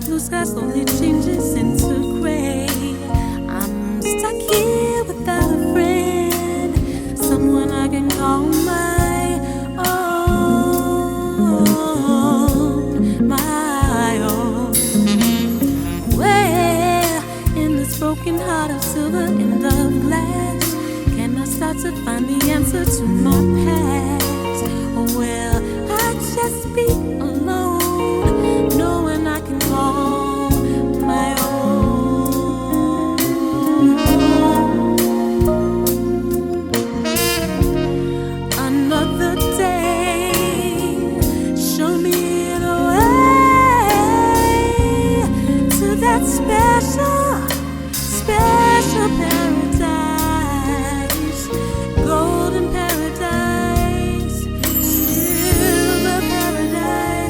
Blue sky slowly changes into gray. I'm stuck here without a friend, someone I can call my own, my own. Where in this broken heart of silver and of glass can I start to find the answer to my past? Or will I just be alone, knowing I can call my own? Another day, show me the way to that special paradise, golden paradise, silver paradise.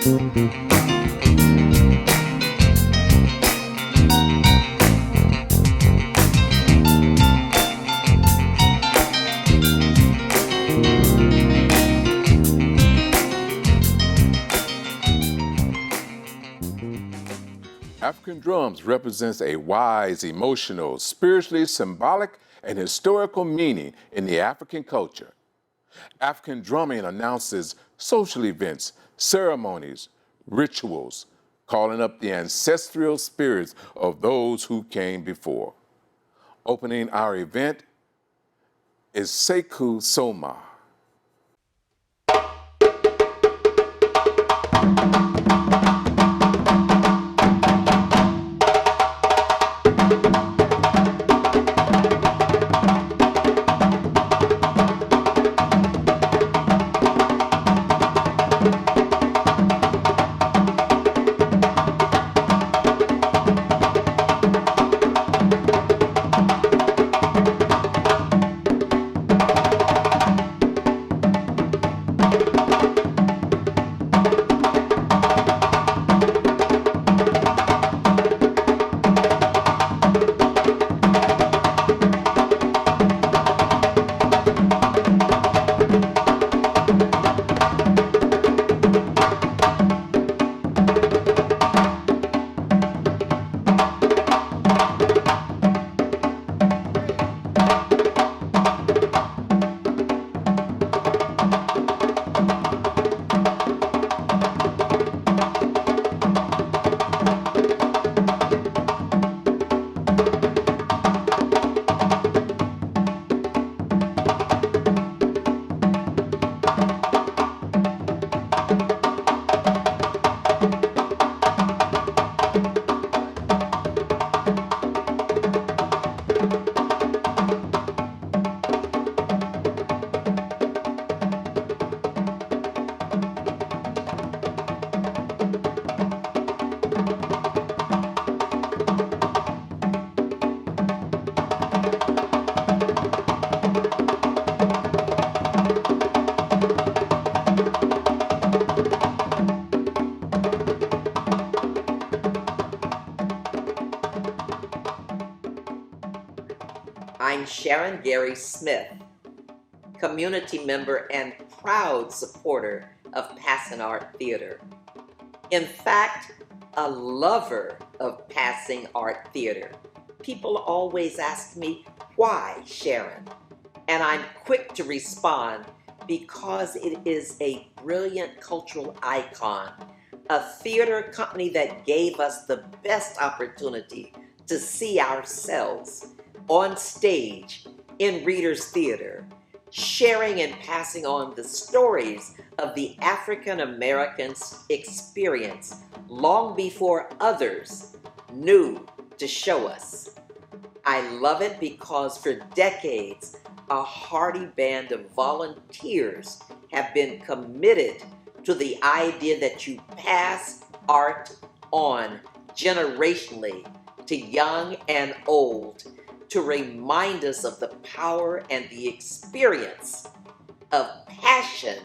African drums represents a wise, emotional, spiritually symbolic, and historical meaning in the African culture. African drumming announces social events, ceremonies, rituals, calling up the ancestral spirits of those who came before. Opening our event is Sekou Soma. I'm Sharon Gary Smith, community member and proud supporter of PassinArt Theater. In fact, a lover of PassinArt Theater. People always ask me, why Sharon? And I'm quick to respond because it is a brilliant cultural icon, a theater company that gave us the best opportunity to see ourselves on stage in Reader's Theater, sharing and passing on the stories of the African American experience long before others knew to show us. I love it because for decades, a hearty band of volunteers have been committed to the idea that you pass art on generationally to young and old, to remind us of the power and the experience of passion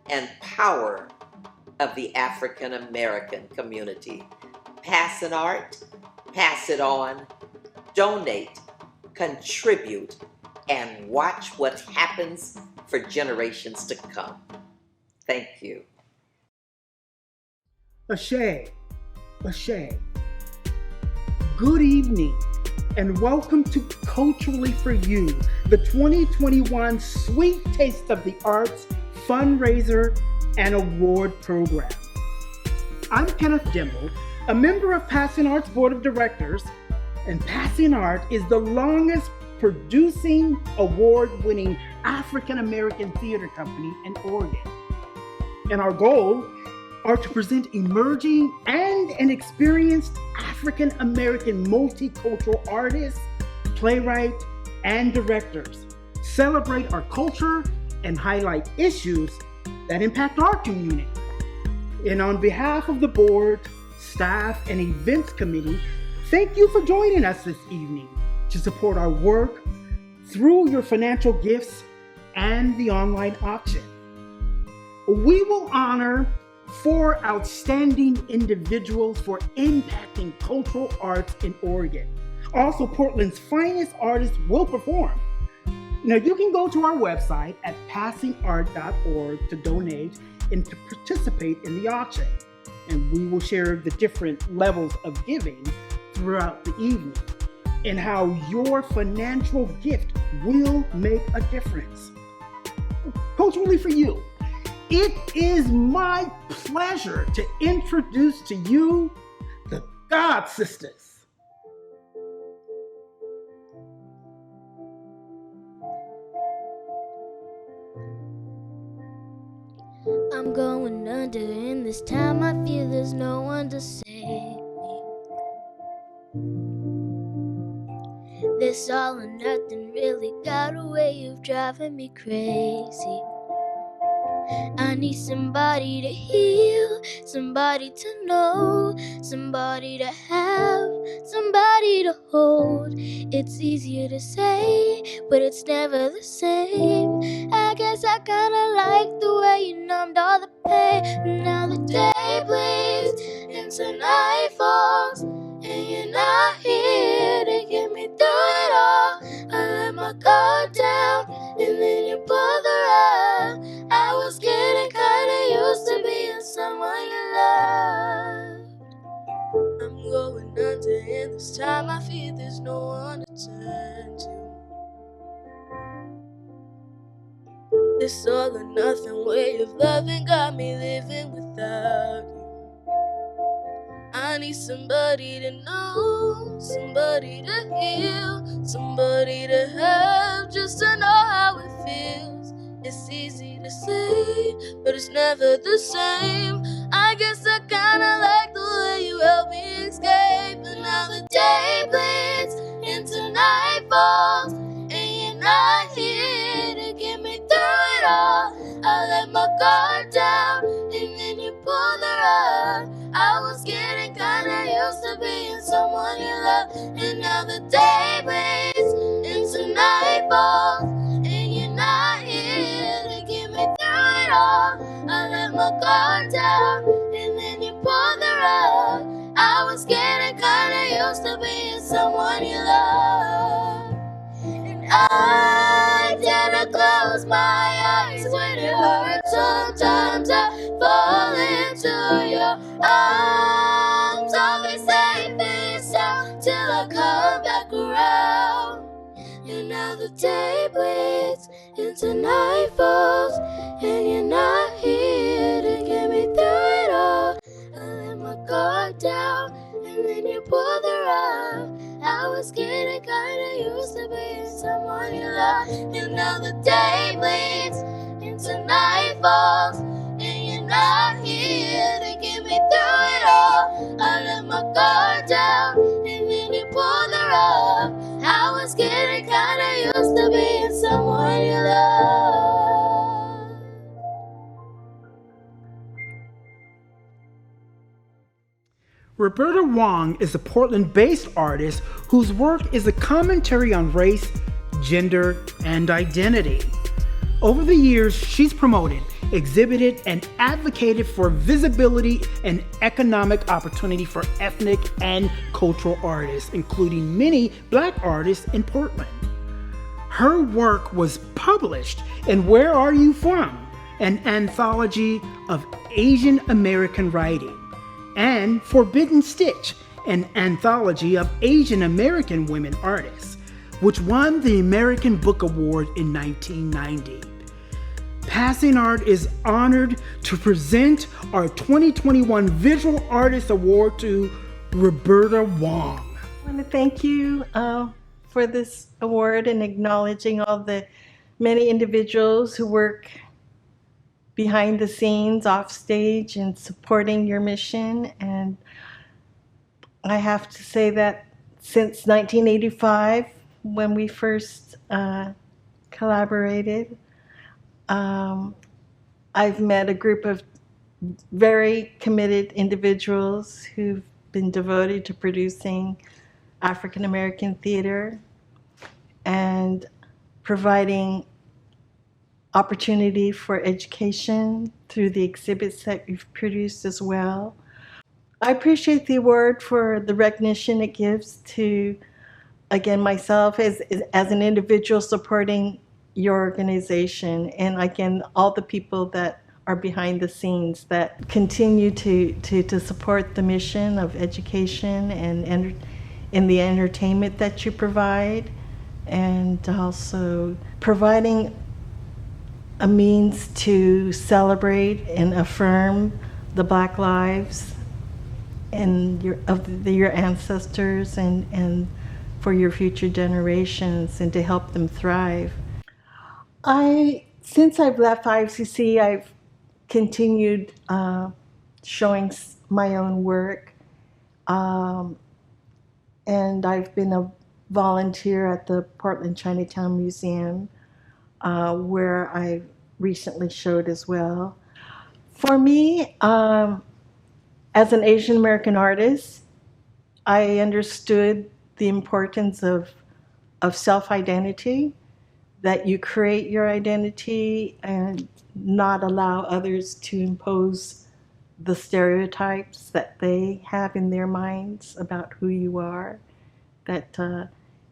and power of the African American community. PassinArt, pass it on, donate, contribute, and watch what happens for generations to come. Thank you. Ashe. Good evening, and welcome to Culturally for You, the 2021 Sweet Taste of the Arts fundraiser and award program. I'm Kenneth Dimble, a member of PassinArt's board of directors, and PassinArt is the longest producing award-winning African-American theater company in Oregon. And our goal are to present emerging and an experienced African-American multicultural artists, playwrights, and directors, celebrate our culture, and highlight issues that impact our community. And on behalf of the board, staff, and events committee, thank you for joining us this evening to support our work through your financial gifts and the online auction. We will honor 4 outstanding individuals for impacting cultural arts in Oregon. Also, Portland's finest artists will perform. Now, you can go to our website at PassinArt.org to donate and to participate in the auction. And we will share the different levels of giving throughout the evening and how your financial gift will make a difference. Culturally for You, it is my pleasure to introduce to you the God Sisters. I'm going under, and this time I feel there's no one to save me. This all or nothing really got a way of driving me crazy. I need somebody to heal, somebody to know, somebody to have, somebody to hold. It's easier to say, but it's never the same. I guess I kinda like the way you numbed all the pain. Now the day bleeds into night falls, and you're not here to get me through it all. I let my guard down, and then you pulled the rug. I was getting kinda used to being someone you love. I'm going under, and this time I feel there's no one to turn to. This all or nothing way of loving got me living without you. I need somebody to know, somebody to heal, somebody to have, just to know how it feels. It's easy to say, but it's never the same. I guess I kinda like the way you help me escape. And now the day bleeds into night falls, and you're not here to get me through it all. I let my guard down, and then you pulled the rug. I was getting kinda used to being someone you love. And now the day bleeds into nightfall, and you're not here to get me through it all. I let my guard down, and then you pulled the rug. I was getting kinda used to being someone you love. And I tend to close my eyes when it hurts. Sometimes I fall into your arms. I'll be safe and sound till I come back around. And now the day bleeds into night falls, and you're not here to get me through it all. I let my guard down, and then you pull the rug. I was getting kinda used to being someone you love. And now the day bleeds into night falls, and you're not here to get me through it all. I let my guard down, and then you pull the rug. I was getting kinda used to being someone you love. Roberta Wong is a Portland-based artist whose work is a commentary on race, gender, and identity. Over the years, she's promoted, exhibited, and advocated for visibility and economic opportunity for ethnic and cultural artists, including many Black artists in Portland. Her work was published in Where Are You From?, an anthology of Asian American writing, and Forbidden Stitch, an anthology of Asian American women artists, which won the American Book Award in 1990. PassinArt is honored to present our 2021 Visual Artist Award to Roberta Wong. I want to thank you for this award and acknowledging all the many individuals who work behind the scenes, off stage, and supporting your mission. And I have to say that since 1985, when we first collaborated, I've met a group of very committed individuals who've been devoted to producing African American theater and providing opportunity for education through the exhibits that you've produced as well. I appreciate the award for the recognition it gives to, again, myself as an individual supporting your organization, and again, all the people that are behind the scenes that continue to support the mission of education and in the entertainment that you provide, and also providing a means to celebrate and affirm the Black lives and your ancestors and for your future generations and to help them thrive. Since I've left IFCC, I've continued showing my own work, and I've been a volunteer at the Portland Chinatown Museum, where I recently showed as well. For me, as an Asian American artist, I understood the importance of self-identity, that you create your identity and not allow others to impose the stereotypes that they have in their minds about who you are, that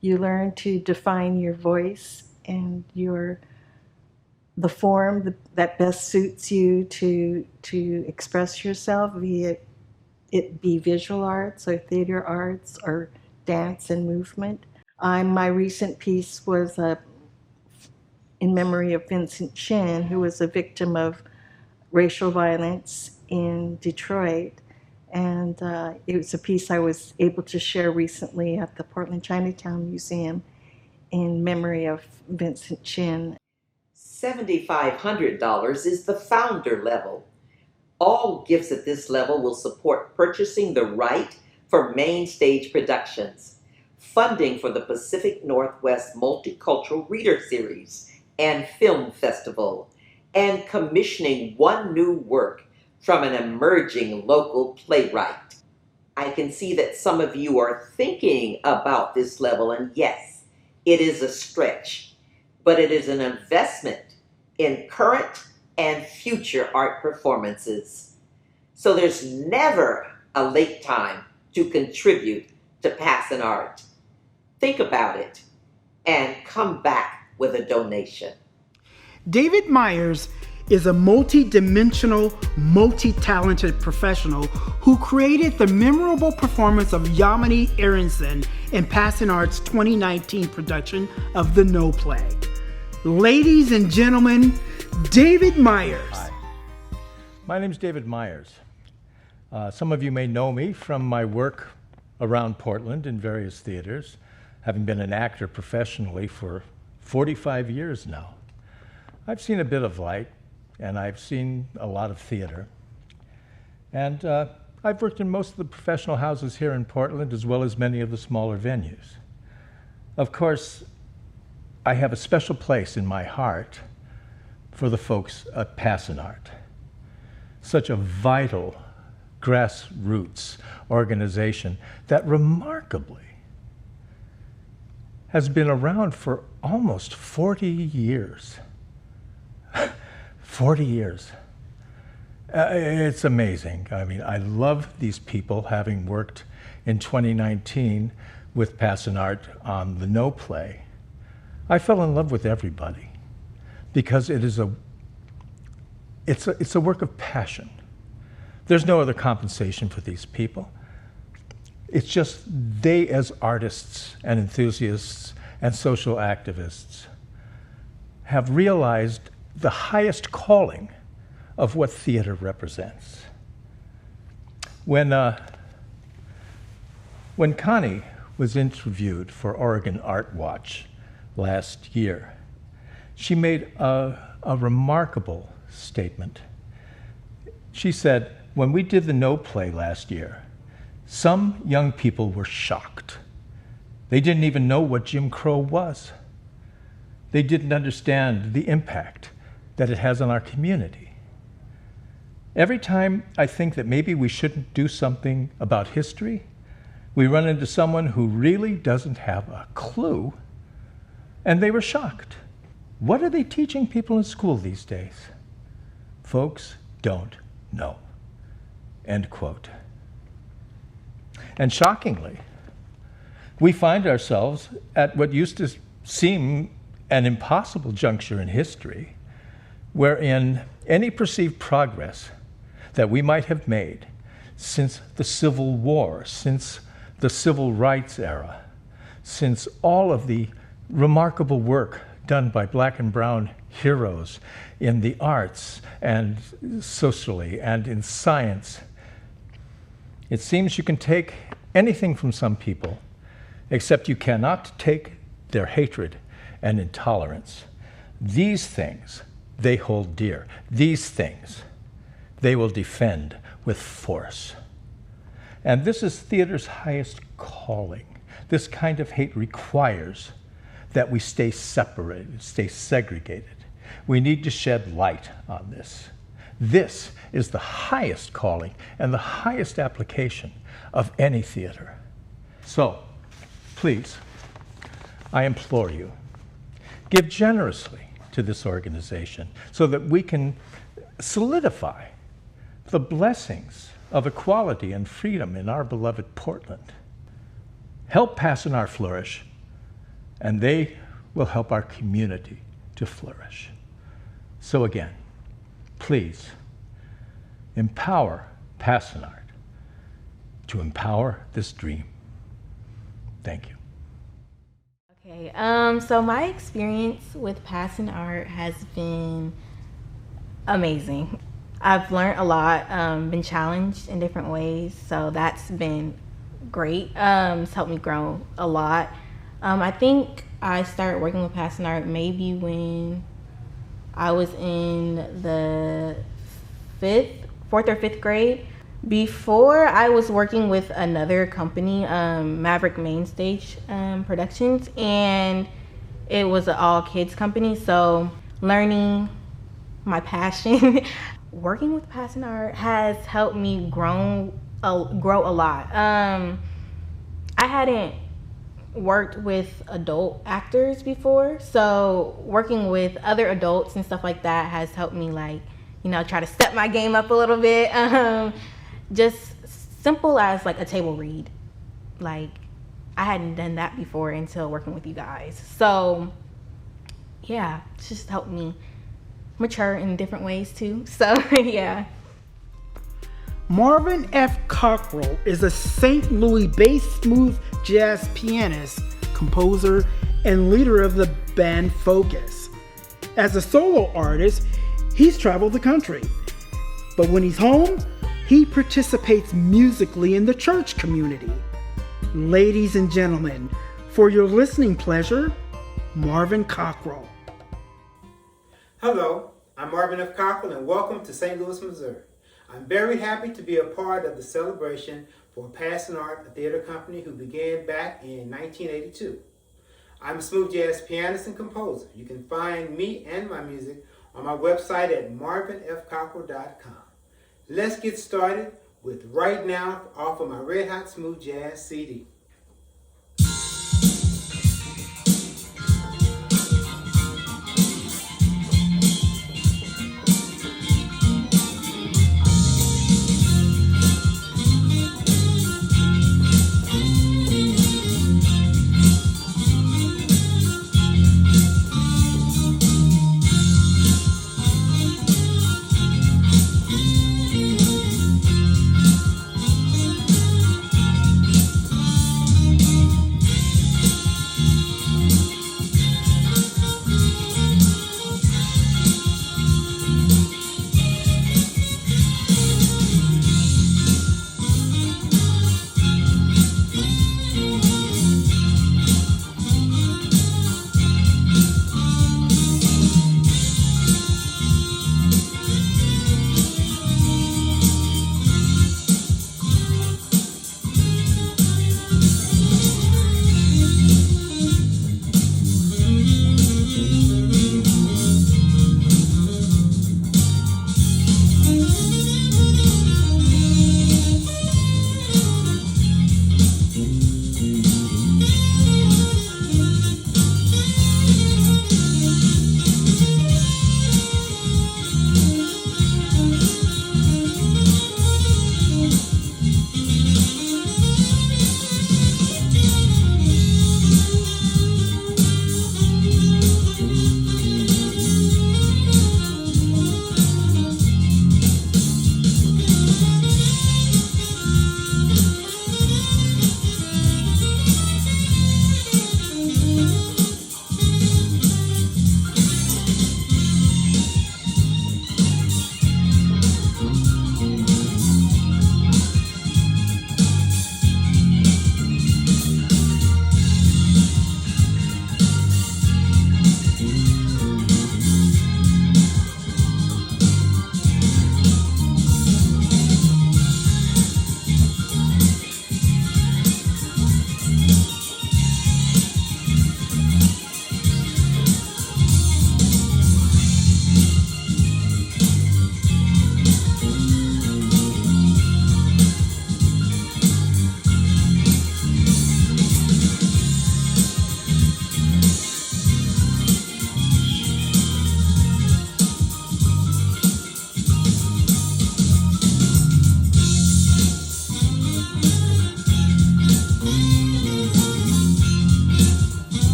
you learn to define your voice and the form that best suits you to express yourself, be it be visual arts or theater arts or dance and movement. My recent piece was in memory of Vincent Chin, who was a victim of racial violence in Detroit. And it was a piece I was able to share recently at the Portland Chinatown Museum in memory of Vincent Chin. $7,500 is the founder level. All gifts at this level will support purchasing the right for main stage productions, funding for the Pacific Northwest Multicultural Reader Series and Film Festival, and commissioning one new work from an emerging local playwright. I can see that some of you are thinking about this level, and yes, it is a stretch, but it is an investment in current and future art performances. So there's never a late time to contribute to PassinArt. Think about it and come back with a donation. David Myers is a multi-dimensional, multi-talented professional who created the memorable performance of Yamini Aronson in PassinArt's 2019 production of The No Play. Ladies and gentlemen, David Myers. Hi. My name is David Myers. Some of you may know me from my work around Portland in various theaters, having been an actor professionally for 45 years now. I've seen a bit of light, and I've seen a lot of theater. And I've worked in most of the professional houses here in Portland, as well as many of the smaller venues. Of course, I have a special place in my heart for the folks at PassinArt. Such a vital grassroots organization that remarkably has been around for almost 40 years. 40 years. It's amazing. I mean, I love these people, having worked in 2019 with PassinArt on The No Play. I fell in love with everybody because it's a work of passion. There's no other compensation for these people. It's just they, as artists and enthusiasts and social activists, have realized the highest calling of what theater represents. When Connie was interviewed for Oregon Art Watch last year, she made a remarkable statement. She said, when we did the No Play last year, some young people were shocked. They didn't even know what Jim Crow was. They didn't understand the impact that it has on our community. Every time I think that maybe we shouldn't do something about history, we run into someone who really doesn't have a clue, and they were shocked. What are they teaching people in school these days? Folks don't know. End quote. And shockingly, we find ourselves at what used to seem an impossible juncture in history, wherein any perceived progress that we might have made since the Civil War, since the Civil Rights era, since all of the remarkable work done by Black and brown heroes in the arts and socially and in science, it seems you can take anything from some people, except you cannot take their hatred and intolerance. These things they hold dear. These things they will defend with force. And this is theater's highest calling. This kind of hate requires that we stay separated, stay segregated. We need to shed light on this. This is the highest calling and the highest application of any theater. So, please, I implore you, give generously to this organization so that we can solidify the blessings of equality and freedom in our beloved Portland. Help PassinArt flourish, and they will help our community to flourish. So again, please empower PassinArt to empower this dream. Thank you. Okay, so my experience with PassinArt has been amazing. I've learned a lot, been challenged in different ways, so that's been great. It's helped me grow a lot. I think I started working with PassinArt maybe when I was in the fourth or fifth grade. Before, I was working with another company, Maverick Mainstage Productions, and it was an all-kids company, so learning my passion, working with PassinArt has helped me grow a lot. I hadn't worked with adult actors before, so working with other adults and stuff like that has helped me, like, you know, try to step my game up a little bit. Just simple as like a table read. Like, I hadn't done that before until working with you guys. So yeah, it's just helped me mature in different ways too. So yeah. Marvin F. Cockrell is a St. Louis-based smooth jazz pianist, composer, and leader of the band Focus. As a solo artist, he's traveled the country. But when he's home, he participates musically in the church community. Ladies and gentlemen, for your listening pleasure, Marvin Cockrell. Hello, I'm Marvin F. Cockrell, and welcome to St. Louis, Missouri. I'm very happy to be a part of the celebration for PassinArt, a theater company who began back in 1982. I'm a smooth jazz pianist and composer. You can find me and my music on my website at marvinfcockrell.com. Let's get started with Right Now off of my Red Hot Smooth Jazz CD.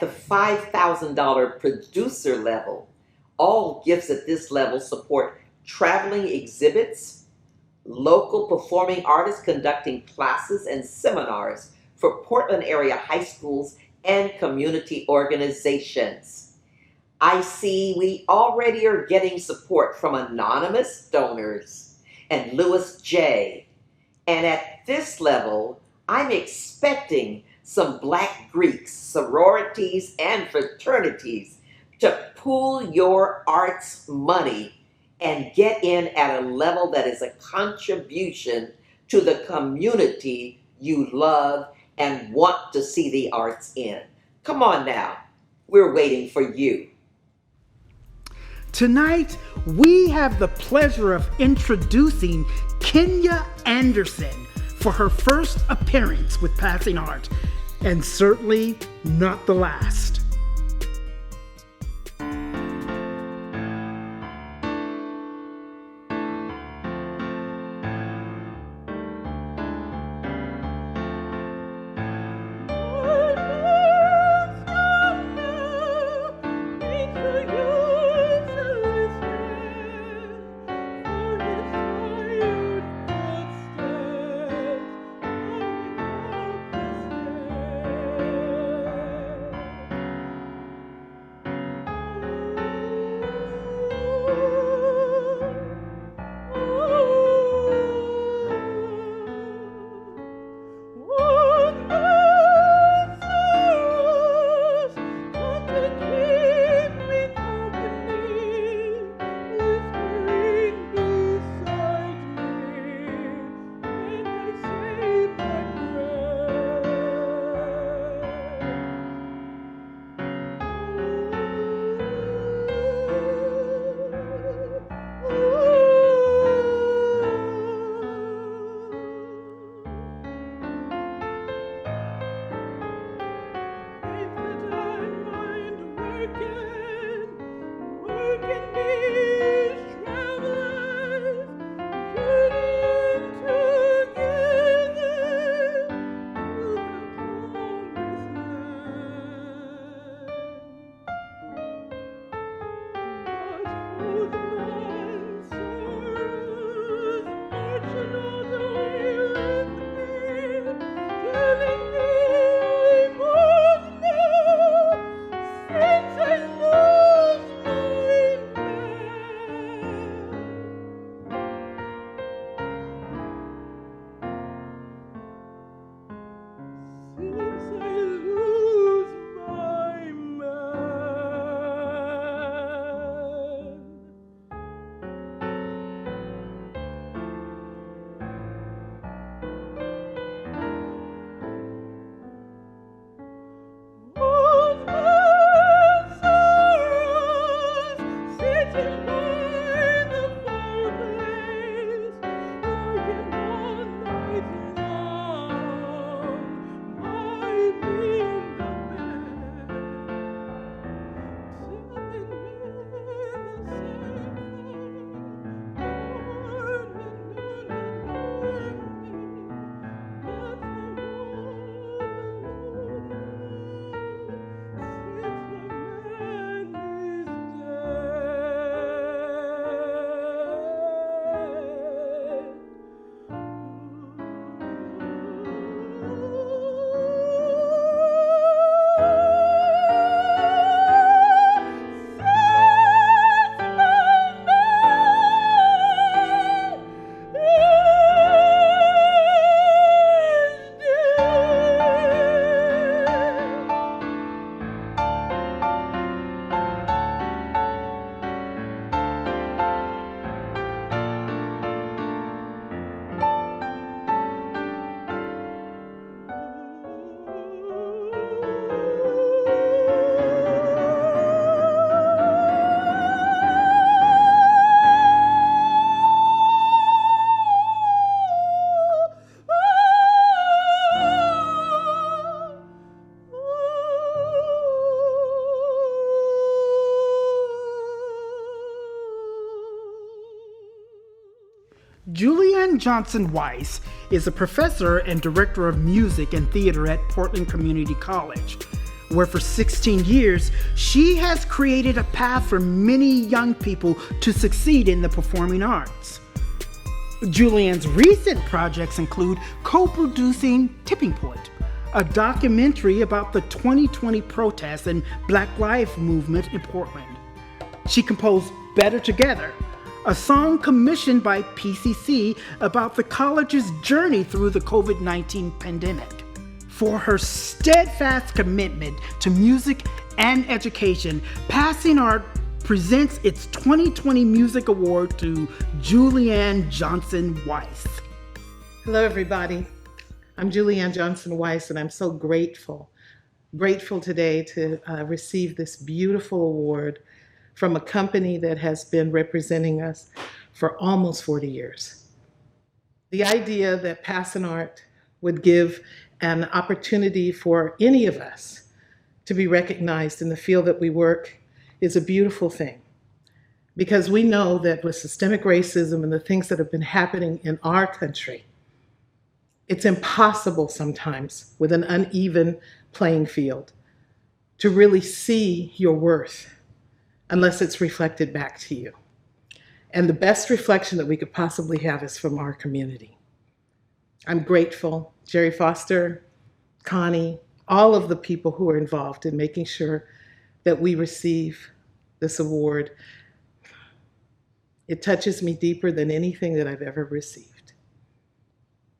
the $5,000 producer level, all gifts at this level support traveling exhibits, local performing artists conducting classes and seminars for Portland area high schools and community organizations. I see we already are getting support from anonymous donors and Louis J. And at this level, I'm expecting some Black Greeks, sororities, and fraternities to pool your arts money and get in at a level that is a contribution to the community you love and want to see the arts in. Come on now, we're waiting for you. Tonight, we have the pleasure of introducing Kenya Anderson for her first appearance with PassinArt, and certainly not the last. Julianne Johnson-Weiss is a professor and director of music and theater at Portland Community College. where for 16 years, she has created a path for many young people to succeed in the performing arts. Julianne's recent projects include co-producing Tipping Point, a documentary about the 2020 protests and Black Lives Movement in Portland. She composed Better Together, a song commissioned by PCC about the college's journey through the COVID-19 pandemic. For her steadfast commitment to music and education, PassinArt presents its 2020 Music Award to Julianne Johnson-Weiss. Hello, everybody. I'm Julianne Johnson-Weiss, and I'm so grateful today to receive this beautiful award from a company that has been representing us for almost 40 years. The idea that PassinArt would give an opportunity for any of us to be recognized in the field that we work is a beautiful thing, because we know that with systemic racism and the things that have been happening in our country, it's impossible sometimes with an uneven playing field to really see your worth unless it's reflected back to you. And the best reflection that we could possibly have is from our community. I'm grateful, Jerry Foster, Connie, all of the people who are involved in making sure that we receive this award. It touches me deeper than anything that I've ever received.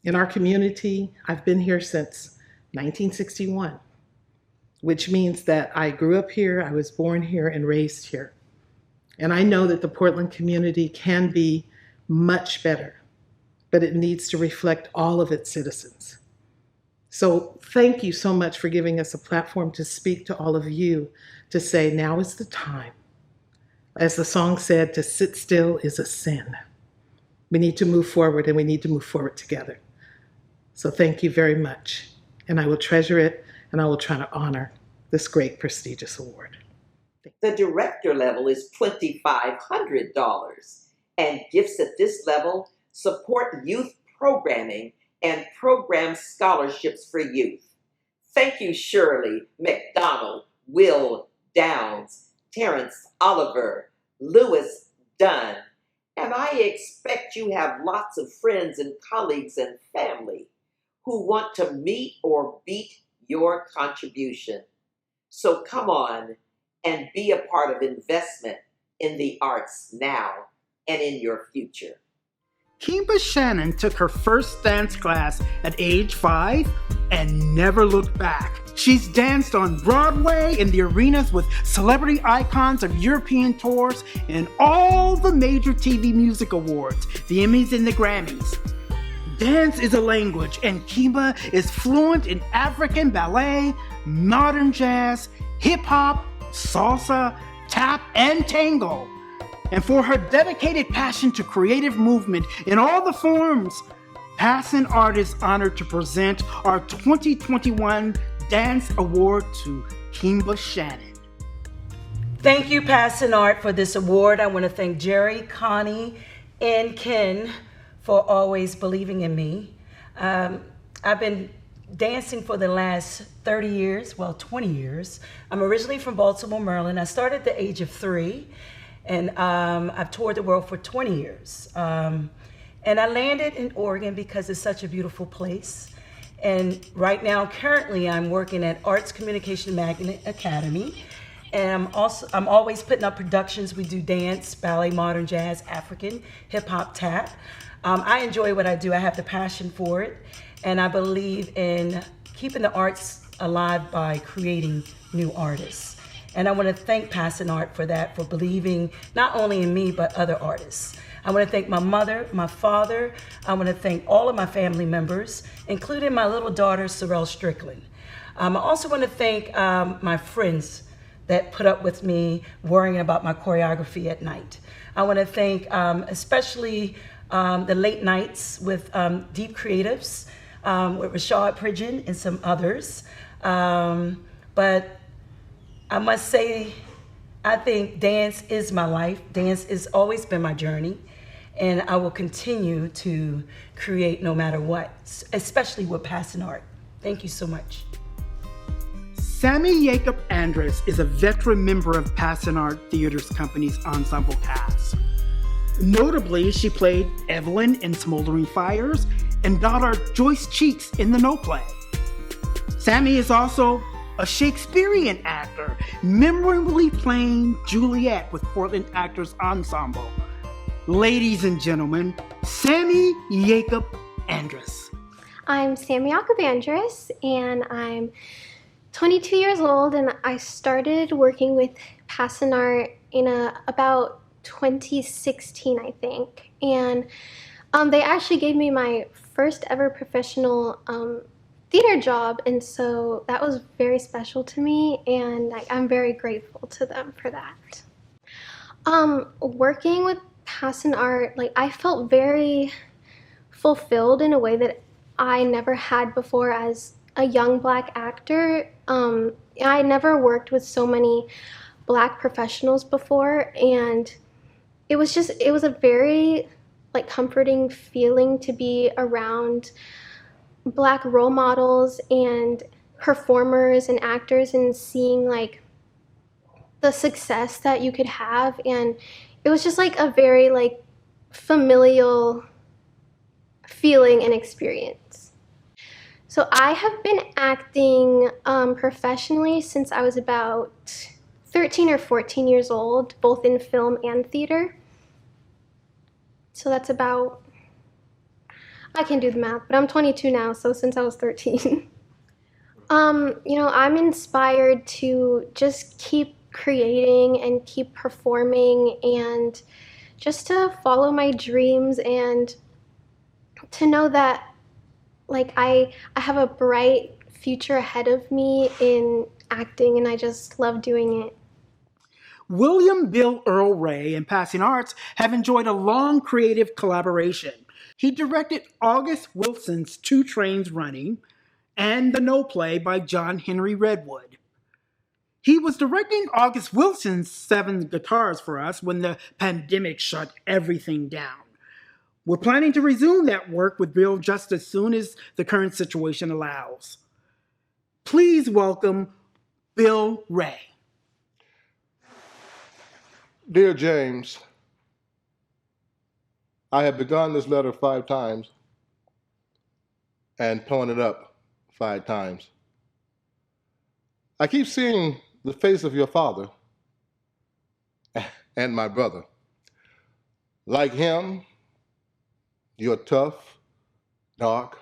In our community, I've been here since 1961, which means that I grew up here, I was born here and raised here. And I know that the Portland community can be much better, but it needs to reflect all of its citizens. So thank you so much for giving us a platform to speak to all of you, to say now is the time. As the song said, to sit still is a sin. We need to move forward, and we need to move forward together. So thank you very much, and I will treasure it, and I will try to honor this great prestigious award. The director level is $2,500, and gifts at this level support youth programming and program scholarships for youth. Thank you, Shirley, McDonald, Will Downs, Terrence Oliver, Lewis Dunn, and I expect you have lots of friends and colleagues and family who want to meet or beat your contribution. So come on and be a part of investment in the arts now and in your future. Kemba Shannon took her first dance class at age 5 and never looked back. She's danced on Broadway in the arenas with celebrity icons of European tours and all the major TV music awards, the Emmys and the Grammys. Dance is a language, and Kemba is fluent in African ballet, modern jazz, hip-hop, salsa, tap, and tango. And for her dedicated passion to creative movement in all the forms, PassinArt is honored to present our 2021 Dance Award to Kemba Shannon. Thank you, PassinArt, for this award. I want to thank Jerry, Connie, and Ken for always believing in me. I've been dancing for the last 30 years, well, 20 years. I'm originally from Baltimore, Maryland. I started at the age of 3. And I've toured the world for 20 years. And I landed in Oregon because it's such a beautiful place. And right now, currently, I'm working at Arts Communication Magnet Academy. And I'm always putting up productions. We do dance, ballet, modern jazz, African, hip hop, tap. I enjoy what I do. I have the passion for it. And I believe in keeping the arts alive by creating new artists. And I want to thank PassinArt for that, for believing not only in me, but other artists. I want to thank my mother, my father. I want to thank all of my family members, including my little daughter, Sorrel Strickland. I also want to thank my friends that put up with me worrying about my choreography at night. I want to thank especially the late nights with Deep Creatives, with Rashad Pridgeon and some others. But I must say, I think dance is my life. Dance has always been my journey, and I will continue to create no matter what, especially with PassinArt. Thank you so much. Sammy Jacob Andrus is a veteran member of PassinArt Theater's company's ensemble cast. Notably, she played Evelyn in Smoldering Fires and daughter Joyce Cheeks in The No Play. Sammy is also a Shakespearean actor, memorably playing Juliet with Portland Actors Ensemble. Ladies and gentlemen, Sammy Jacob Andrus. I'm Sammy Jacob Andrus, and I'm 22 years old, and I started working with PassinArt in about 2016, I think. And they actually gave me my first ever professional theater job, and so that was very special to me, and I'm very grateful to them for that. Working with PassinArt, I felt very fulfilled in a way that I never had before as a young Black actor. I never worked with so many Black professionals before, and it was a very comforting feeling to be around Black role models and performers and actors and seeing the success that you could have. And it was just a very familial feeling and experience. So I have been acting professionally since I was about 13 or 14 years old, both in film and theater. So that's about, I can do the math, but I'm 22 now, so since I was 13. I'm inspired to just keep creating and keep performing and just to follow my dreams and to know that I have a bright future ahead of me in acting, and I just love doing it. William Bill Earl Ray and PassinArt have enjoyed a long creative collaboration. He directed August Wilson's Two Trains Running and The No Play by John Henry Redwood. He was directing August Wilson's Seven Guitars for us when the pandemic shut everything down. We're planning to resume that work with Bill just as soon as the current situation allows. Please welcome Bill Ray. Dear James, I have begun this letter 5 times and torn it up 5 times. I keep seeing the face of your father and my brother. Like him, you're tough, dark,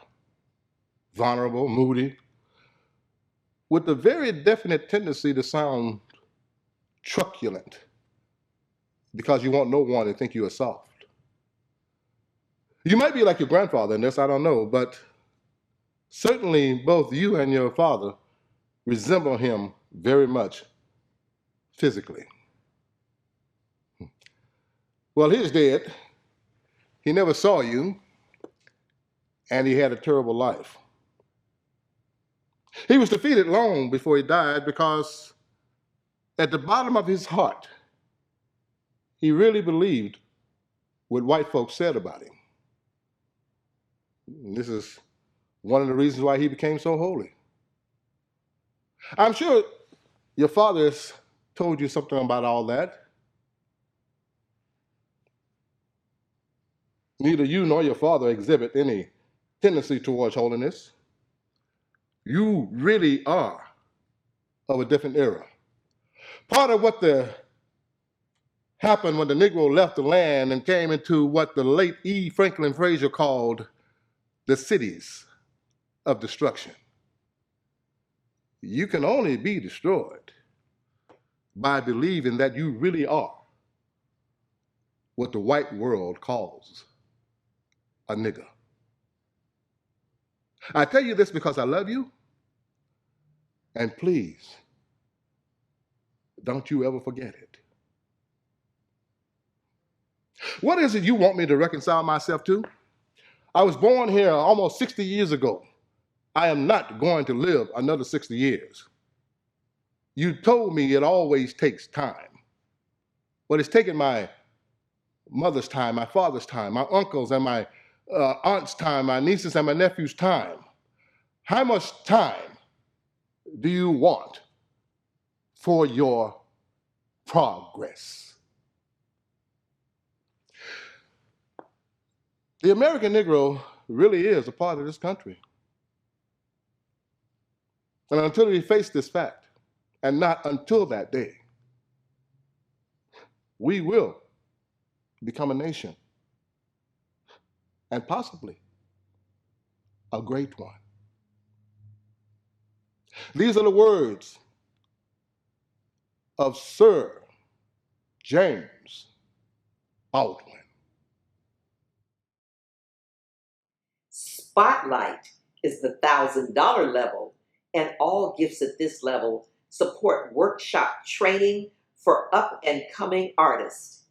vulnerable, moody, with a very definite tendency to sound truculent because you want no one to think you are soft. You might be like your grandfather in this, I don't know, but certainly both you and your father resemble him very much physically. Well, he's dead. He never saw you, and he had a terrible life. He was defeated long before he died because at the bottom of his heart, he really believed what white folks said about him. And this is one of the reasons why he became so holy. I'm sure your father has told you something about all that. Neither you nor your father exhibit any tendency towards holiness. You really are of a different era. Part of what happened when the Negro left the land and came into what the late E. Franklin Frazier called the cities of destruction. You can only be destroyed by believing that you really are what the white world calls a nigger. I tell you this because I love you, and please, don't you ever forget it. What is it you want me to reconcile myself to? I was born here almost 60 years ago. I am not going to live another 60 years. You told me it always takes time. But it's taken my mother's time, my father's time, my uncles and my aunt's time, my nieces and my nephews' time. How much time do you want for your progress. The American Negro really is a part of this country. And until we face this fact, and not until that day, we will become a nation, and possibly a great one. These are the words of Sir James Baldwin. Spotlight is the $1,000 level, and all gifts at this level support workshop training for up-and-coming artists.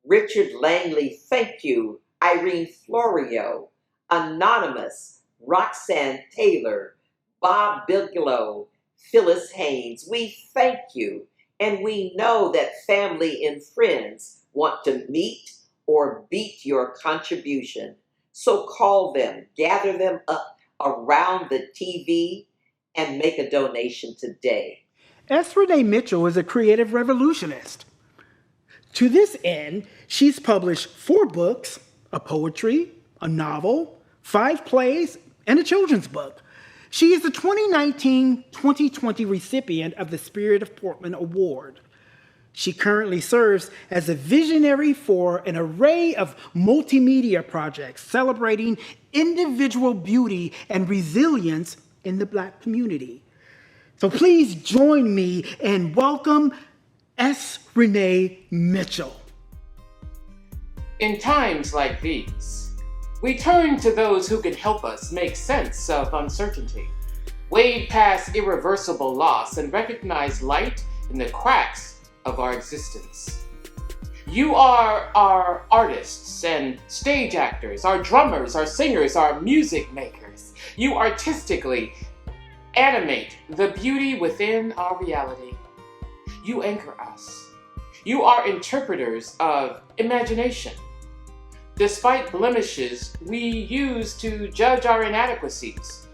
Richard Langley, thank you. Irene Florio, Anonymous, Roxanne Taylor, Bob Bigelow, Phyllis Haynes, we thank you. And we know that family and friends want to meet or beat your contribution. So call them, gather them up around the TV, and make a donation today. S. Renee Mitchell is a creative revolutionist. To this end, she's published 4 books, a poetry, a novel, 5 plays, and a children's book. She is the 2019-2020 recipient of the Spirit of Portland Award. She currently serves as a visionary for an array of multimedia projects celebrating individual beauty and resilience in the Black community. So please join me and welcome S. Renee Mitchell. In times like these, we turn to those who can help us make sense of uncertainty, wade past irreversible loss, and recognize light in the cracks of our existence. You are our artists and stage actors, our drummers, our singers, our music makers. You artistically animate the beauty within our reality. You anchor us. You are interpreters of imagination. Despite blemishes we use to judge our inadequacies,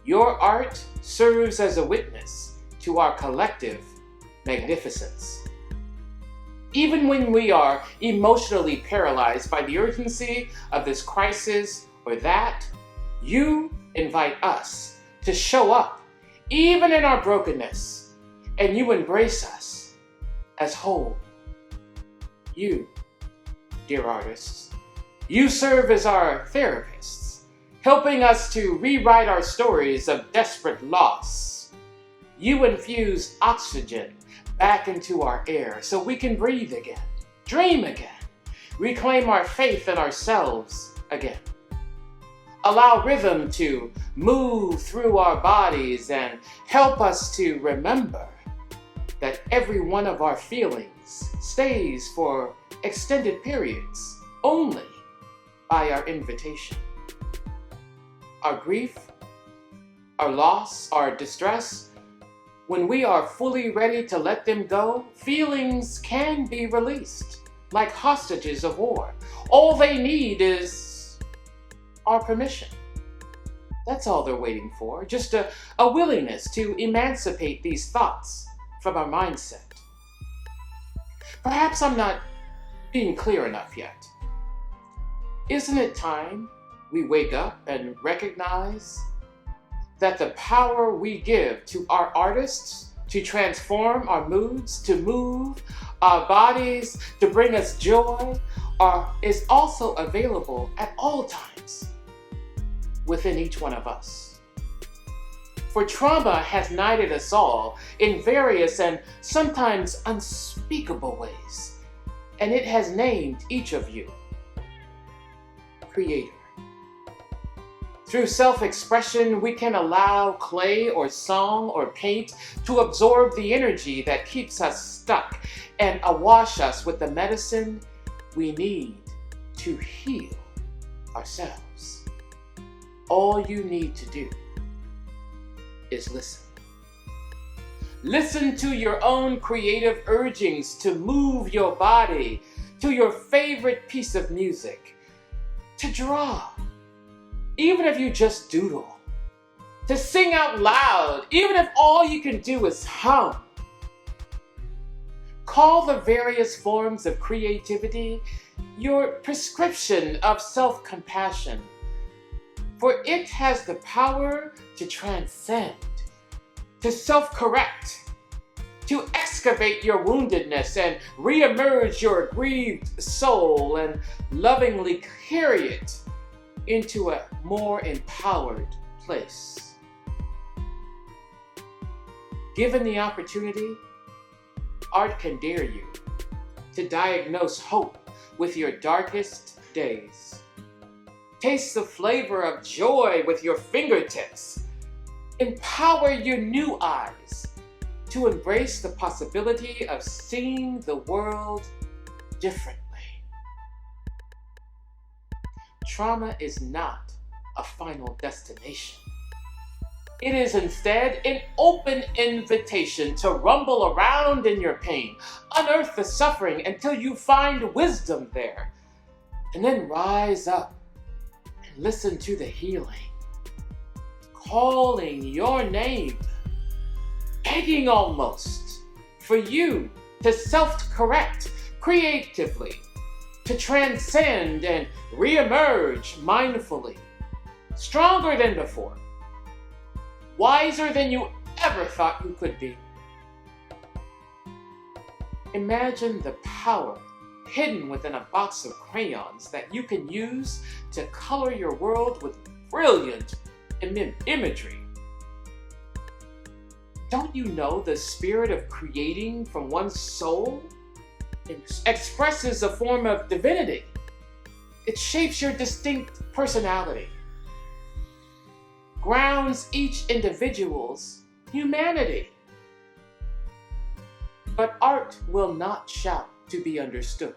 your art serves as a witness to our collective magnificence. Even when we are emotionally paralyzed by the urgency of this crisis or that, you invite us to show up, even in our brokenness, and you embrace us as whole. You, dear artists, you serve as our therapists, helping us to rewrite our stories of desperate loss. You infuse oxygen back into our air so we can breathe again, dream again, reclaim our faith in ourselves again. Allow rhythm to move through our bodies and help us to remember that every one of our feelings stays for extended periods only by our invitation. Our grief, our loss, our distress, when we are fully ready to let them go, feelings can be released like hostages of war. All they need is our permission. That's all they're waiting for, just a willingness to emancipate these thoughts from our mindset. Perhaps I'm not being clear enough yet. Isn't it time we wake up and recognize that the power we give to our artists to transform our moods, to move our bodies, to bring us joy, is also available at all times within each one of us? For trauma has knighted us all in various and sometimes unspeakable ways, and it has named each of you creator. Through self-expression, we can allow clay or song or paint to absorb the energy that keeps us stuck and awash us with the medicine we need to heal ourselves. All you need to do is listen. Listen to your own creative urgings to move your body, to your favorite piece of music, to draw, even if you just doodle, to sing out loud, even if all you can do is hum, Call the various forms of creativity your prescription of self-compassion, for it has the power to transcend, to self-correct, to excavate your woundedness and re-emerge your grieved soul and lovingly carry it into a more empowered place. Given the opportunity, art can dare you to diagnose hope with your darkest days. Taste the flavor of joy with your fingertips. Empower your new eyes to embrace the possibility of seeing the world differently. Trauma is not a final destination. It is instead an open invitation to rumble around in your pain, unearth the suffering until you find wisdom there, and then rise up and listen to the healing, calling your name, begging almost for you to self-correct creatively, to transcend and re-emerge mindfully, stronger than before, wiser than you ever thought you could be. Imagine the power hidden within a box of crayons that you can use to color your world with brilliant imagery. Don't you know the spirit of creating from one's soul expresses a form of divinity? It shapes your distinct personality, grounds each individual's humanity. But art will not shout to be understood.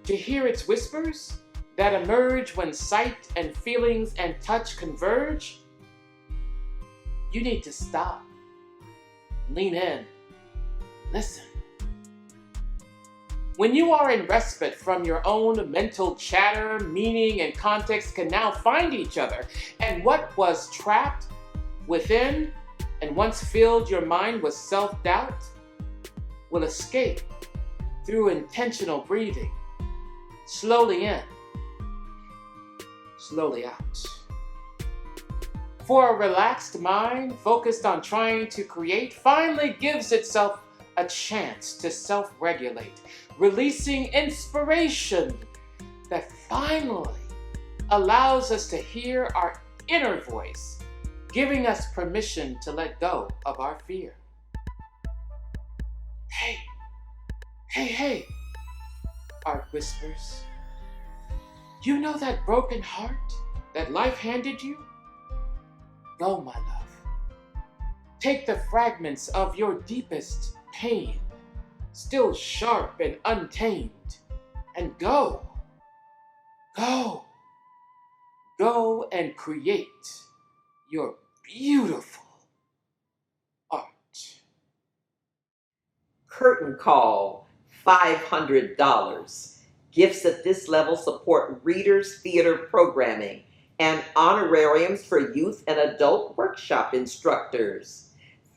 To hear its whispers that emerge when sight and feelings and touch converge, you need to stop, lean in, listen. When you are in respite from your own mental chatter, meaning and context can now find each other, and what was trapped within and once filled your mind with self-doubt will escape through intentional breathing, slowly in, slowly out. For a relaxed mind focused on trying to create finally gives itself a chance to self-regulate, releasing inspiration that finally allows us to hear our inner voice, giving us permission to let go of our fear. Hey, hey, hey, art whispers. You know that broken heart that life handed you? Go, my love. Take the fragments of your deepest pain, still sharp and untamed, and go and create your beautiful art. Curtain call, $500. Gifts at this level support readers' theater programming and honorariums for youth and adult workshop instructors.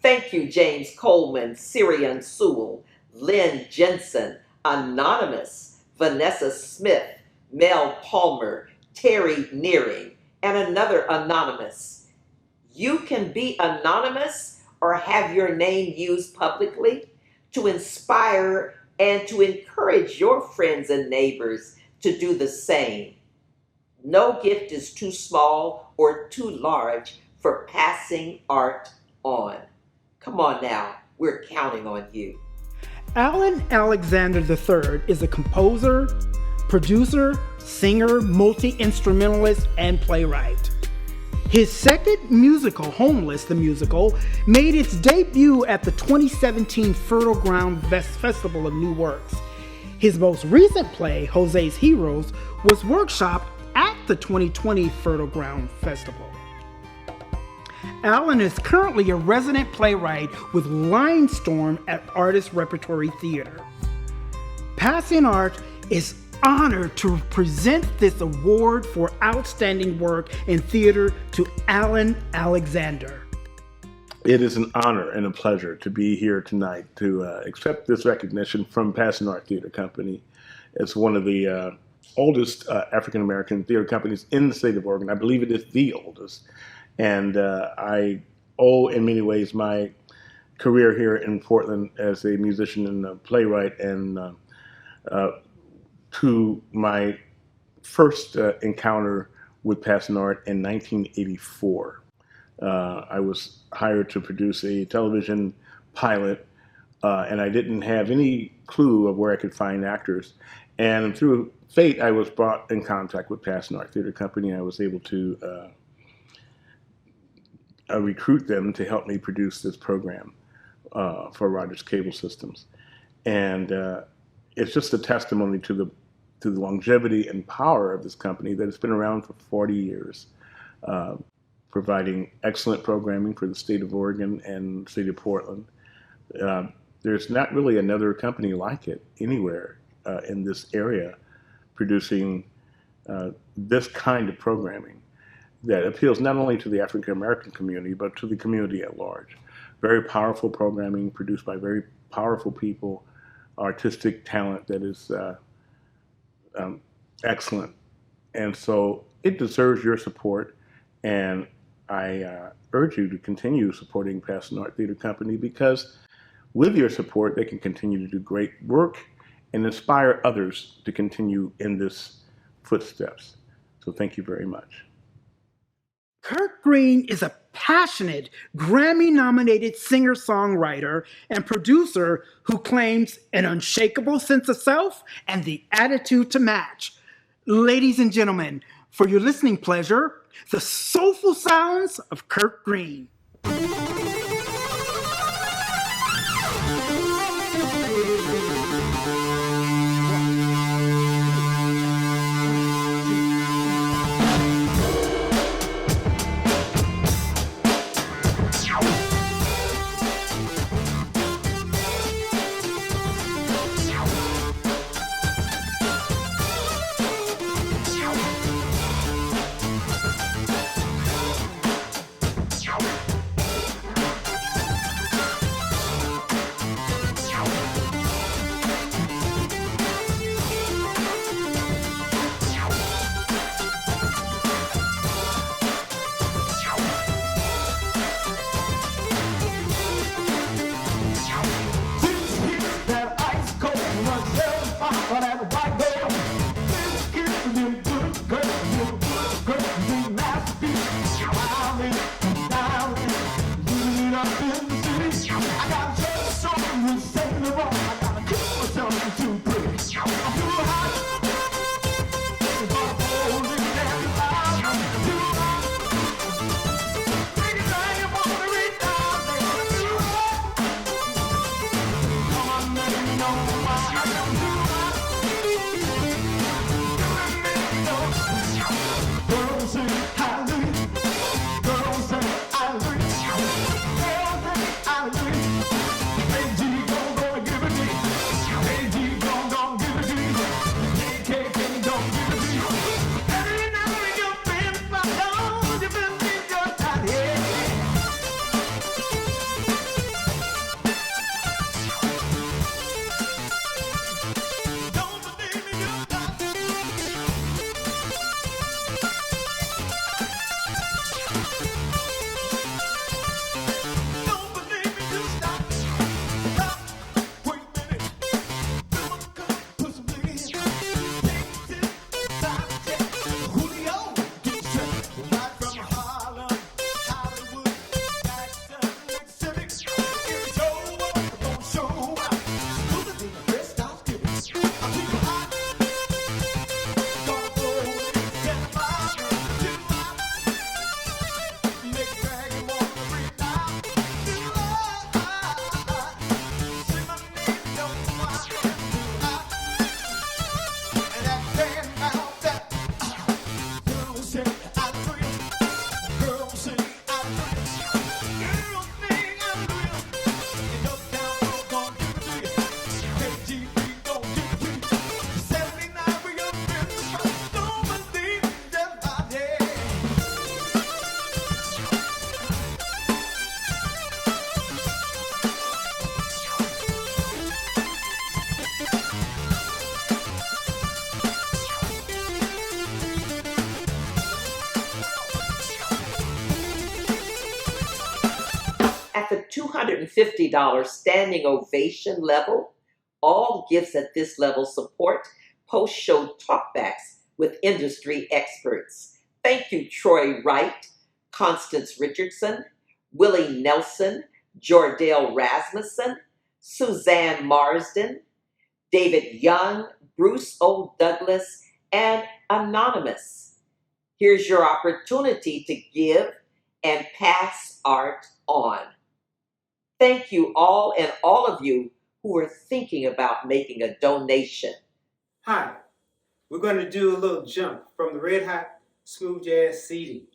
Thank you, James Coleman, Syrian Sewell, Lynn Jensen, Anonymous, Vanessa Smith, Mel Palmer, Terry Nearing, and another Anonymous. You can be anonymous or have your name used publicly to inspire and to encourage your friends and neighbors to do the same. No gift is too small or too large for passing art on. Come on now, we're counting on you. Alan Alexander III is a composer, producer, singer, multi-instrumentalist, and playwright. His second musical, Homeless the Musical, made its debut at the 2017 Fertile Ground Festival of New Works. His most recent play, Jose's Heroes, was workshopped at the 2020 Fertile Ground Festival. Alan is currently a resident playwright with Linestorm at Artist Repertory Theater. PassinArt is honored to present this award for outstanding work in theater to Alan Alexander. It is an honor and a pleasure to be here tonight to accept this recognition from PassinArt Theater Company. It's one of the oldest African-American theater companies in the state of Oregon. I believe it is the oldest. And I owe, in many ways, my career here in Portland as a musician and a playwright and to my first encounter with PassinArt in 1984. I was hired to produce a television pilot, and I didn't have any clue of where I could find actors. And through fate, I was brought in contact with PassinArt Theater Company. I was able to recruit them to help me produce this program for Rogers Cable Systems. And it's just a testimony to the longevity and power of this company that has been around for 40 years. Providing excellent programming for the state of Oregon and the state of Portland. There's not really another company like it anywhere in this area producing this kind of programming that appeals not only to the African American community, but to the community at large. Very powerful programming produced by very powerful people, artistic talent that is excellent. And so it deserves your support. And I urge you to continue supporting PassinArt Theater Company because with your support, they can continue to do great work and inspire others to continue in this footsteps. So thank you very much. Kirk Green is a passionate, Grammy-nominated singer-songwriter and producer who claims an unshakable sense of self and the attitude to match. Ladies and gentlemen, for your listening pleasure, the soulful sounds of Kirk Green. $150 standing ovation level. All gifts at this level support post-show talkbacks with industry experts. Thank you, Troy Wright, Constance Richardson, Willie Nelson, Jordale Rasmussen, Suzanne Marsden, David Young, Bruce O. Douglas, and Anonymous. Here's your opportunity to give and pass art on. Thank you all, and all of you who are thinking about making a donation. Hi, we're going to do a little jump from the Red Hot Smooth Jazz CD.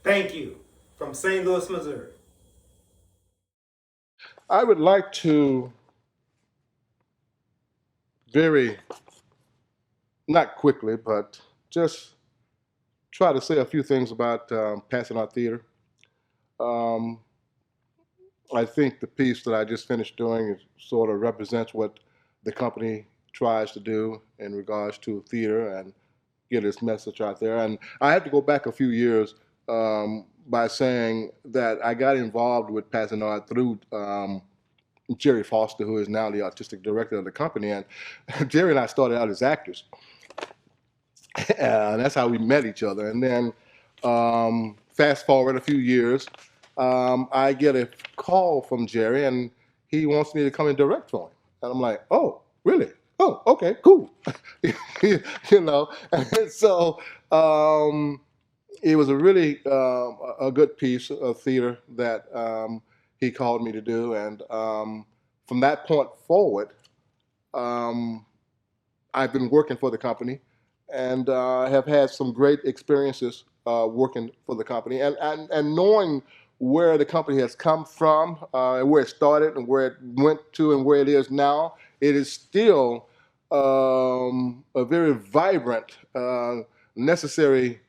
Thank you. From St. Louis, Missouri. I would like to not quickly, but just try to say a few things about PassinArt Theater. I think the piece that I just finished doing sort of represents what the company tries to do in regards to theater and get its message out there. And I had to go back a few years by saying that I got involved with PassinArt through Jerry Foster, who is now the artistic director of the company. And Jerry and I started out as actors. And that's how we met each other. And then fast forward a few years, I get a call from Jerry, and he wants me to come and direct for him. And I'm like, oh, really? Oh, okay, cool. You know, and so it was a really a good piece of theater that he called me to do. And from that point forward, I've been working for the company and have had some great experiences working for the company and knowing where the company has come from, and where it started and where it went to and where it is now. It is still a very vibrant, necessary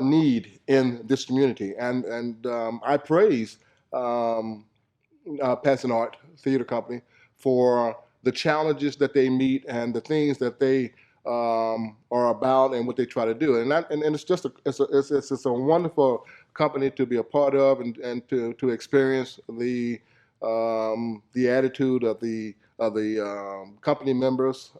need in this community. And I praise PassinArt Theater Company for the challenges that they meet and the things that they are about and what they try to do. And it's just it's a wonderful company to be a part of and to experience the attitude of the company members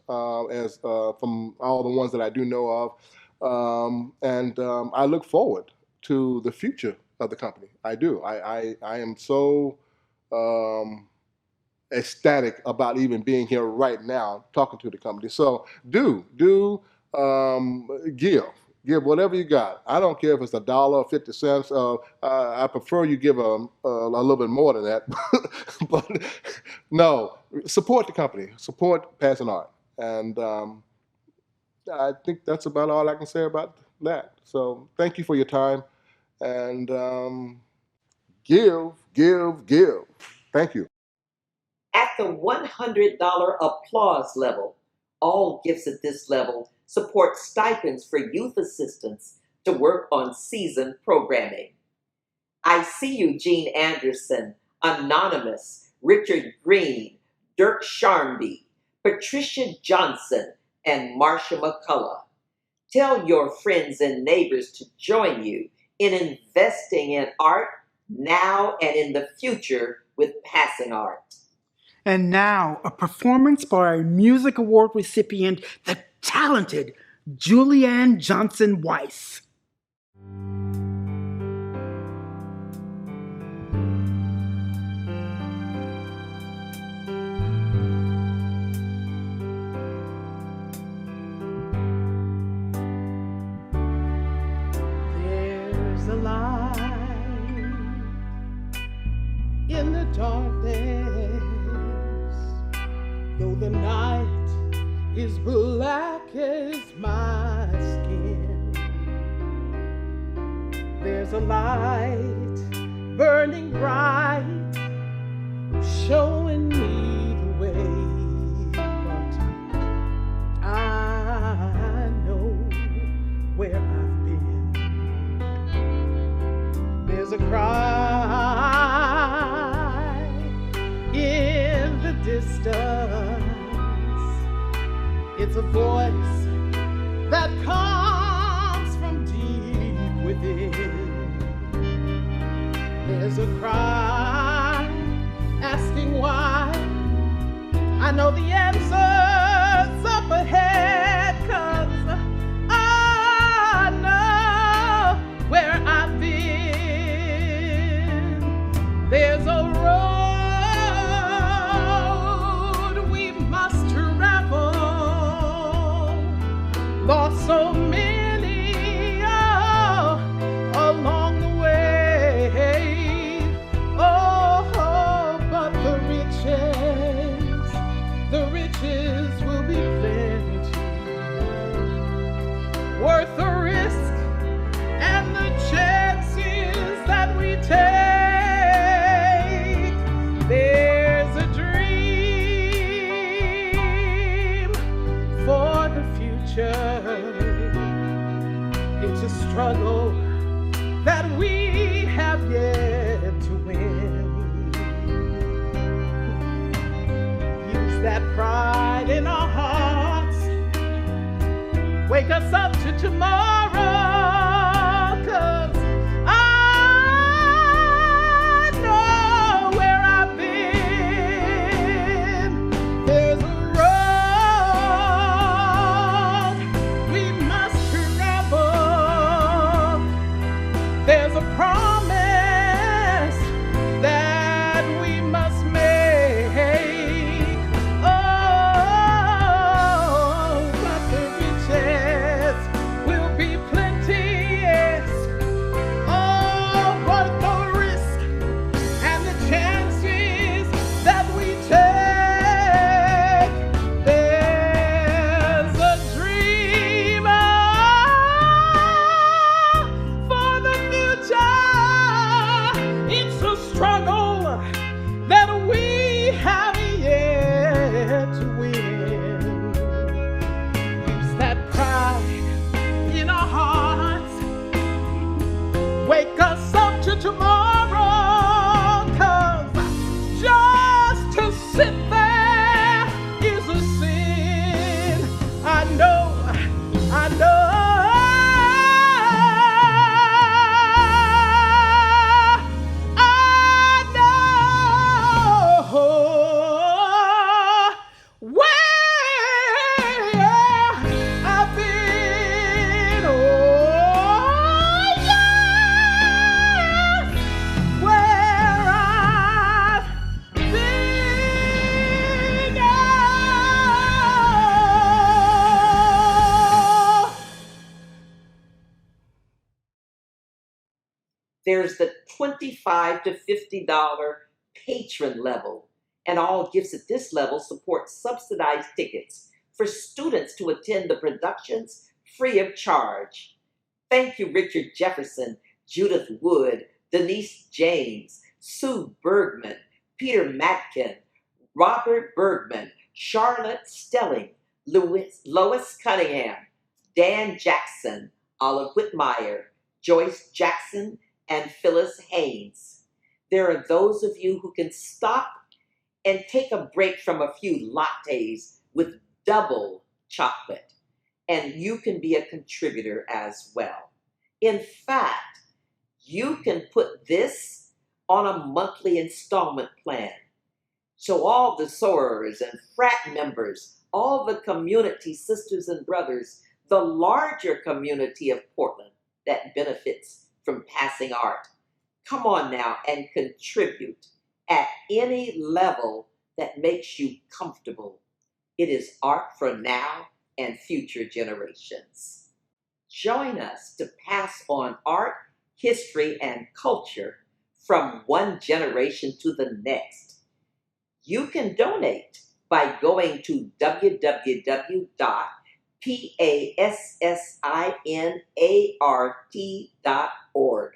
as from all the ones that I do know of. I look forward to the future of the company. I do. I am so ecstatic about even being here right now talking to the company. So give whatever you got. I don't care if it's $1 or 50 cents. I prefer you give a little bit more than that. But no, support the company, support PassinArt. And I think that's about all I can say about that. So thank you for your time, and give. Thank you. At the $100 applause level, all gifts at this level support stipends for youth assistants to work on season programming. I see you, Gene Anderson, Anonymous, Richard Green, Dirk Sharmby, Patricia Johnson, and Marsha McCullough. Tell your friends and neighbors to join you in investing in art now and in the future with PassinArt. And now, a performance by our Music Award recipient, the talented Julianne Johnson-Weiss. There's a light in the darkness. Though the night is black as my skin, there's a light burning bright, showing me the way. But I know where I've been. There's a cry in the distance. It's a voice that comes from deep within. There's a cry asking why. I know the answer's up ahead, 'cause I know where I've been. There's a road we must travel, lost so many along the way. Oh, but the riches struggle that we have yet to win. Use that pride in our hearts. Wake us up to tomorrow, 'cause I know where I've been. There's a road we must travel. There's a promise that we must make. Oh, but the riches will be plenty, yes. Oh, but the risk and the chances that we take. There's a dream for the future. It's a struggle that we have yet to win. Use that pride in our hearts. Wake us up to tomorrow, 'cause just to sit there is a sin. I know, I know. There's the $25 to $50 patron level, and all gifts at this level support subsidized tickets for students to attend the productions free of charge. Thank you, Richard Jefferson, Judith Wood, Denise James, Sue Bergman, Peter Matkin, Robert Bergman, Charlotte Stelling, Lois Cunningham, Dan Jackson, Olive Whitmire, Joyce Jackson, and Phyllis Haynes. There are those of you who can stop and take a break from a few lattes with double chocolate, and you can be a contributor as well. In fact, you can put this on a monthly installment plan. So all the sorors and frat members, all the community sisters and brothers, the larger community of Portland that benefits from Passing Art, come on now and contribute at any level that makes you comfortable. It is art for now and future generations. Join us to pass on art, history, and culture from one generation to the next. You can donate by going to www.passinart.org.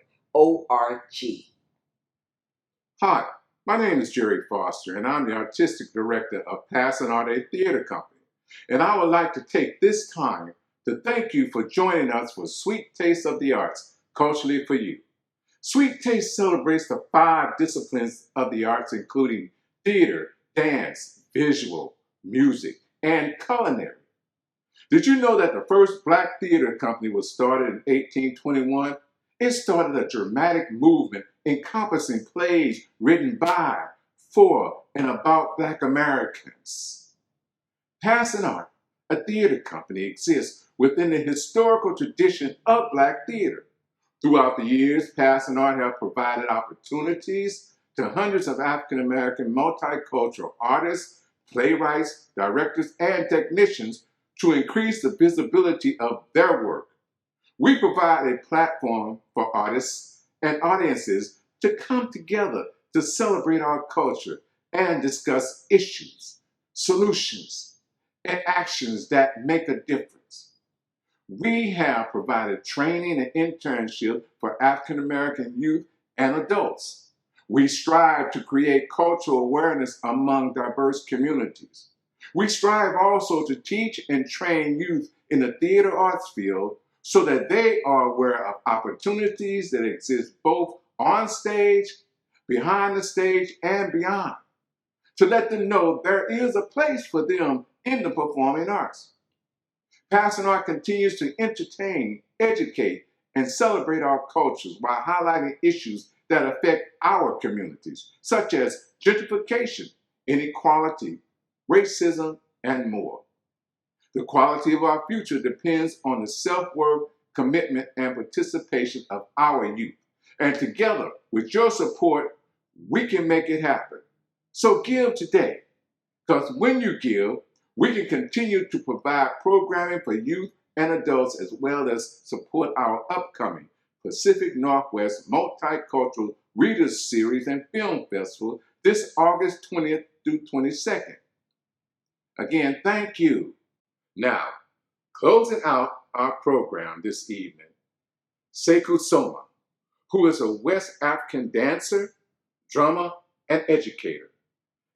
Hi, my name is Jerry Foster, and I'm the Artistic Director of PassinArt, a theater company. And I would like to take this time to thank you for joining us for Sweet Taste of the Arts, Culturally for You. Sweet Taste celebrates the 5 disciplines of the arts, including theater, dance, visual, music, and culinary. Did you know that the first black theater company was started in 1821? It started a dramatic movement encompassing plays written by, for, and about Black Americans. PassinArt, a theater company, exists within the historical tradition of Black theater. Throughout the years, PassinArt have provided opportunities to hundreds of African American multicultural artists, playwrights, directors, and technicians to increase the visibility of their work. We provide a platform for artists and audiences to come together to celebrate our culture and discuss issues, solutions, and actions that make a difference. We have provided training and internship for African American youth and adults. We strive to create cultural awareness among diverse communities. We strive also to teach and train youth in the theater arts field so that they are aware of opportunities that exist both on stage, behind the stage, and beyond, to let them know there is a place for them in the performing arts. PassinArt continues to entertain, educate, and celebrate our cultures while highlighting issues that affect our communities, such as gentrification, inequality, racism, and more. The quality of our future depends on the self-worth, commitment, and participation of our youth. And together, with your support, we can make it happen. So give today, because when you give, we can continue to provide programming for youth and adults, as well as support our upcoming Pacific Northwest Multicultural Readers Series and Film Festival this August 20th through 22nd. Again, thank you. Now, closing out our program this evening, Sekou Soma, who is a West African dancer, drummer, and educator.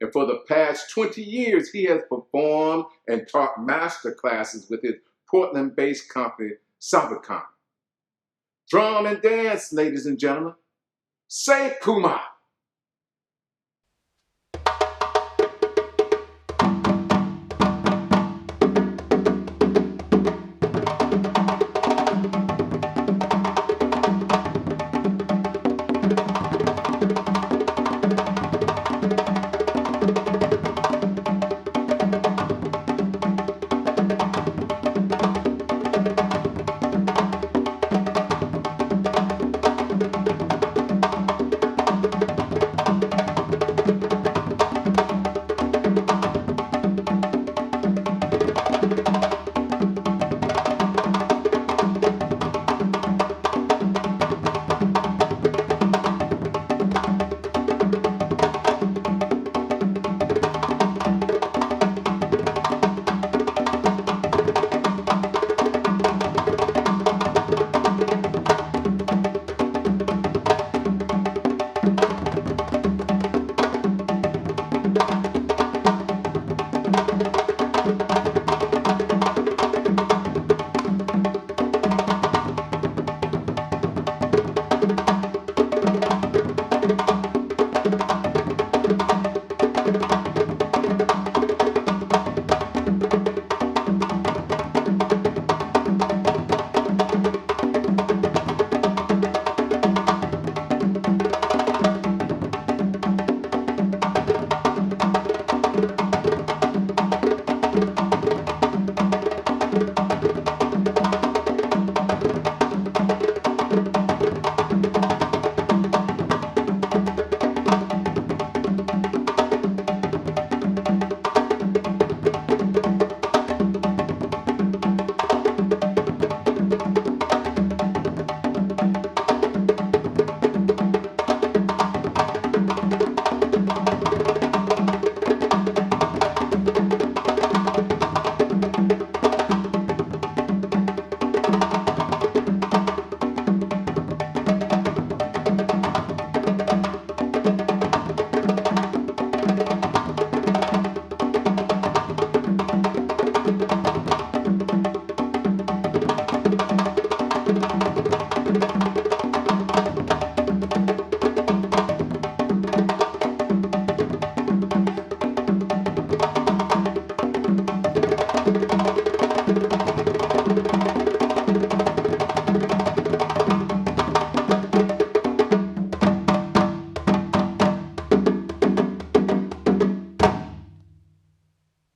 And for the past 20 years, he has performed and taught master classes with his Portland-based company, Sabacon. Drum and dance, ladies and gentlemen. Sekou.